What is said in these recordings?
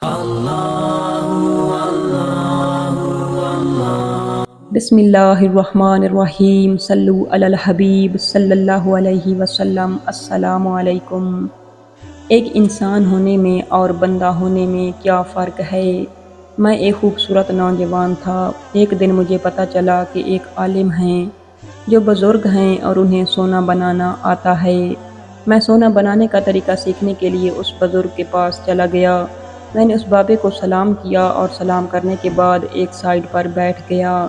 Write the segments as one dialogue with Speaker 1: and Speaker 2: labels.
Speaker 1: بسم اللہ الرحمن الرحیم، صلو علی الحبیب صلی اللہ علیہ وسلم۔ السلام علیکم۔ ایک انسان ہونے میں اور بندہ ہونے میں کیا فرق ہے؟ میں ایک خوبصورت نوجوان تھا۔ ایک دن مجھے پتہ چلا کہ ایک عالم ہیں جو بزرگ ہیں اور انہیں سونا بنانا آتا ہے۔ میں سونا بنانے کا طریقہ سیکھنے کے لیے اس بزرگ کے پاس چلا گیا۔ میں نے اس بابے کو سلام کیا اور سلام کرنے کے بعد ایک سائیڈ پر بیٹھ گیا۔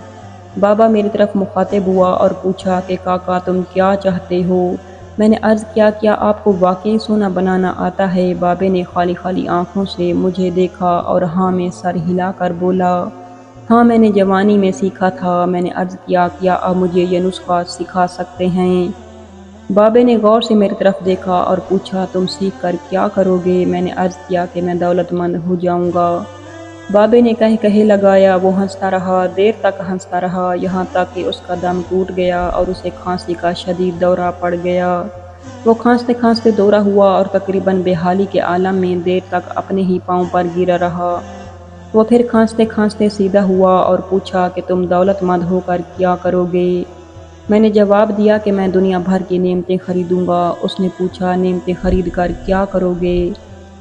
Speaker 1: بابا میری طرف مخاطب ہوا اور پوچھا کہ کاکا تم کیا چاہتے ہو؟ میں نے عرض کیا آپ کو واقعی سونا بنانا آتا ہے؟ بابے نے خالی خالی آنکھوں سے مجھے دیکھا اور ہاں میں سر ہلا کر بولا، ہاں میں نے جوانی میں سیکھا تھا۔ میں نے عرض کیا آپ مجھے یہ نسخہ سکھا سکتے ہیں؟ بابے نے غور سے میری طرف دیکھا اور پوچھا تم سیکھ کر کیا کرو گے؟ میں نے عرض کیا کہ میں دولت مند ہو جاؤں گا۔ بابے نے کہے لگایا۔ وہ ہنستا رہا، دیر تک ہنستا رہا، یہاں تک کہ اس کا دم ٹوٹ گیا اور اسے کھانسی کا شدید دورہ پڑ گیا۔ وہ کھانستے کھانستے دورہ ہوا اور تقریباً بے حالی کے عالم میں دیر تک اپنے ہی پاؤں پر گرا رہا۔ وہ پھر کھانستے کھانستے سیدھا ہوا اور پوچھا کہ تم دولت مند ہو کر کیا کرو گے؟ میں نے جواب دیا کہ میں دنیا بھر کی نعمتیں خریدوں گا۔ اس نے پوچھا نعمتیں خرید کر کیا کرو گے؟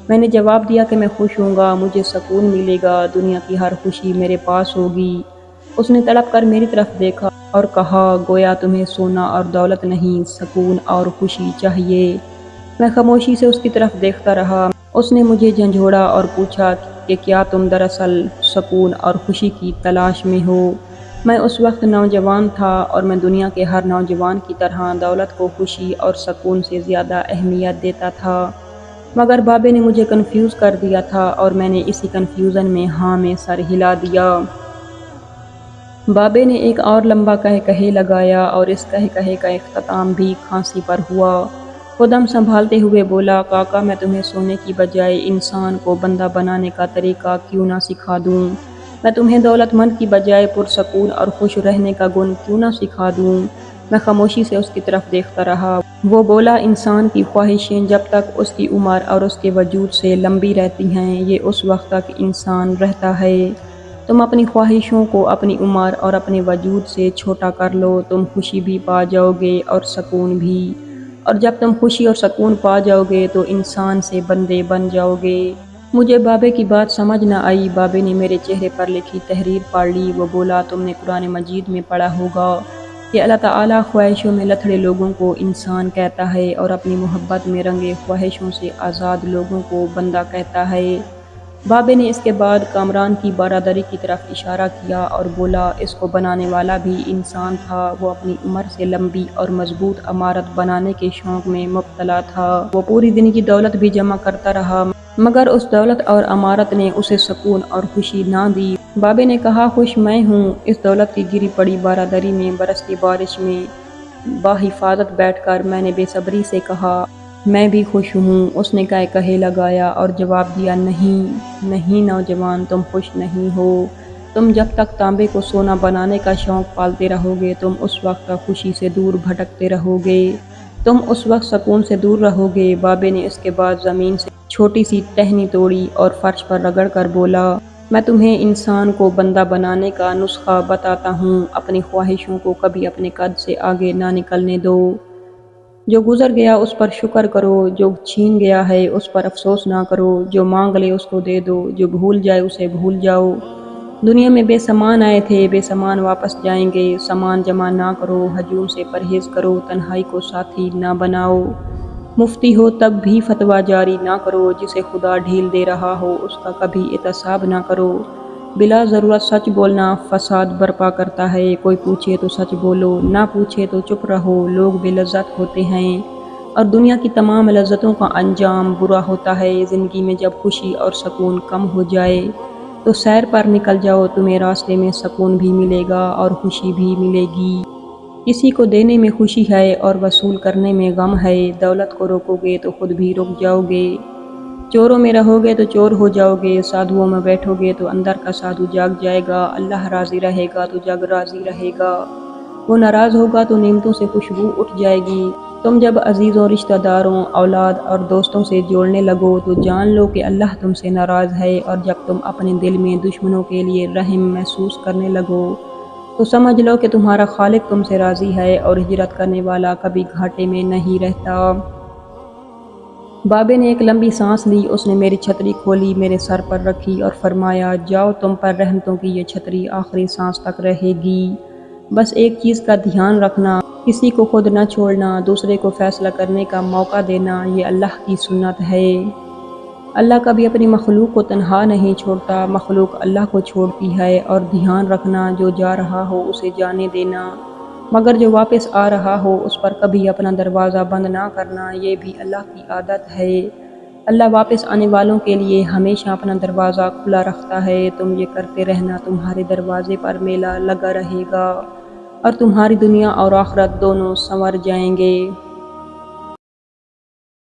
Speaker 1: میں نے جواب دیا کہ میں خوش ہوں گا، مجھے سکون ملے گا، دنیا کی ہر خوشی میرے پاس ہوگی۔ اس نے تڑپ کر میری طرف دیکھا اور کہا گویا تمہیں سونا اور دولت نہیں، سکون اور خوشی چاہیے۔ میں خاموشی سے اس کی طرف دیکھتا رہا۔ اس نے مجھے جھنجھوڑا اور پوچھا کہ کیا تم دراصل سکون اور خوشی کی تلاش میں ہو؟ میں اس وقت نوجوان تھا اور میں دنیا کے ہر نوجوان کی طرح دولت کو خوشی اور سکون سے زیادہ اہمیت دیتا تھا، مگر بابے نے مجھے کنفیوز کر دیا تھا اور میں نے اسی کنفیوژن میں ہاں میں سر ہلا دیا۔ بابے نے ایک اور لمبا کہے لگایا اور اس کہے کا اختتام بھی کھانسی پر ہوا۔ وہ دم سنبھالتے ہوئے بولا کاکا میں تمہیں سونے کی بجائے انسان کو بندہ بنانے کا طریقہ کیوں نہ سکھا دوں؟ میں تمہیں دولت مند کی بجائے پرسکون اور خوش رہنے کا گن کیوں نہ سکھا دوں؟ میں خاموشی سے اس کی طرف دیکھتا رہا۔ وہ بولا انسان کی خواہشیں جب تک اس کی عمر اور اس کے وجود سے لمبی رہتی ہیں یہ اس وقت تک انسان رہتا ہے۔ تم اپنی خواہشوں کو اپنی عمر اور اپنے وجود سے چھوٹا کر لو، تم خوشی بھی پا جاؤ گے اور سکون بھی، اور جب تم خوشی اور سکون پا جاؤ گے تو انسان سے بندے بن جاؤ گے۔ مجھے بابے کی بات سمجھ نہ آئی۔ بابے نے میرے چہرے پر لکھی تحریر پڑھ لی۔ وہ بولا تم نے قرآن مجید میں پڑھا ہوگا کہ اللہ تعالیٰ خواہشوں میں لتھڑے لوگوں کو انسان کہتا ہے اور اپنی محبت میں رنگے خواہشوں سے آزاد لوگوں کو بندہ کہتا ہے۔ بابے نے اس کے بعد کامران کی برادری کی طرف اشارہ کیا اور بولا اس کو بنانے والا بھی انسان تھا، وہ اپنی عمر سے لمبی اور مضبوط عمارت بنانے کے شوق میں مبتلا تھا۔ وہ پوری زندگی دولت بھی جمع کرتا رہا مگر اس دولت اور عمارت نے اسے سکون اور خوشی نہ دی۔ بابے نے کہا خوش میں ہوں اس دولت کی گری پڑی برادری میں۔ برستی بارش میں باحفاظت بیٹھ کر میں نے بے صبری سے کہا میں بھی خوش ہوں۔ اس نے کہے لگایا اور جواب دیا نہیں نوجوان تم خوش نہیں ہو، تم جب تک تانبے کو سونا بنانے کا شوق پالتے رہو گے تم اس وقت تک خوشی سے دور بھٹکتے رہو گے، تم اس وقت سکون سے دور رہو گے۔ بابے نے اس کے بعد زمین سے چھوٹی سی ٹہنی توڑی اور فرش پر رگڑ کر بولا میں تمہیں انسان کو بندہ بنانے کا نسخہ بتاتا ہوں، اپنی خواہشوں کو کبھی اپنے قد سے آگے نہ نکلنے دو، جو گزر گیا اس پر شکر کرو، جو چھین گیا ہے اس پر افسوس نہ کرو، جو مانگ لے اس کو دے دو، جو بھول جائے اسے بھول جاؤ۔ دنیا میں بے سامان آئے تھے، بے سامان واپس جائیں گے، سامان جمع نہ کرو، ہجوم سے پرہیز کرو، تنہائی کو ساتھی نہ بناؤ، مفتی ہو تب بھی فتویٰ جاری نہ کرو، جسے خدا ڈھیل دے رہا ہو اس کا کبھی احتساب نہ کرو، بلا ضرورت سچ بولنا فساد برپا کرتا ہے، کوئی پوچھے تو سچ بولو، نہ پوچھے تو چپ رہو، لوگ بے لذت ہوتے ہیں اور دنیا کی تمام لذتوں کا انجام برا ہوتا ہے۔ زندگی میں جب خوشی اور سکون کم ہو جائے تو سیر پر نکل جاؤ، تمہیں راستے میں سکون بھی ملے گا اور خوشی بھی ملے گی۔ کسی کو دینے میں خوشی ہے اور وصول کرنے میں غم ہے، دولت کو روکو گے تو خود بھی رک جاؤ گے، چوروں میں رہو گے تو چور ہو جاؤ گے، سادھوؤں میں بیٹھو گے تو اندر کا سادھو جاگ جائے گا، اللہ راضی رہے گا تو جگ راضی رہے گا، وہ ناراض ہوگا تو نعمتوں سے خوشبو اٹھ جائے گی۔ تم جب عزیزوں، رشتہ داروں، اولاد اور دوستوں سے جوڑنے لگو تو جان لو کہ اللہ تم سے ناراض ہے، اور جب تم اپنے دل میں دشمنوں کے لیے رحم محسوس کرنے لگو تو سمجھ لو کہ تمہارا خالق تم سے راضی ہے، اور ہجرت کرنے والا کبھی گھاٹے میں نہیں رہتا۔ بابے نے ایک لمبی سانس لی، اس نے میری چھتری کھولی، میرے سر پر رکھی اور فرمایا، جاؤ، تم پر رحمتوں کی یہ چھتری آخری سانس تک رہے گی۔ بس ایک چیز کا دھیان رکھنا، کسی کو خود نہ چھوڑنا، دوسرے کو فیصلہ کرنے کا موقع دینا، یہ اللہ کی سنت ہے۔ اللہ کبھی اپنی مخلوق کو تنہا نہیں چھوڑتا، مخلوق اللہ کو چھوڑتی ہے۔ اور دھیان رکھنا، جو جا رہا ہو اسے جانے دینا، مگر جو واپس آ رہا ہو اس پر کبھی اپنا دروازہ بند نہ کرنا، یہ بھی اللہ کی عادت ہے۔ اللہ واپس آنے والوں کے لیے ہمیشہ اپنا دروازہ کھلا رکھتا ہے۔ تم یہ کرتے رہنا، تمہارے دروازے پر میلہ لگا رہے گا، اور تمہاری دنیا اور آخرت دونوں سنور جائیں گے۔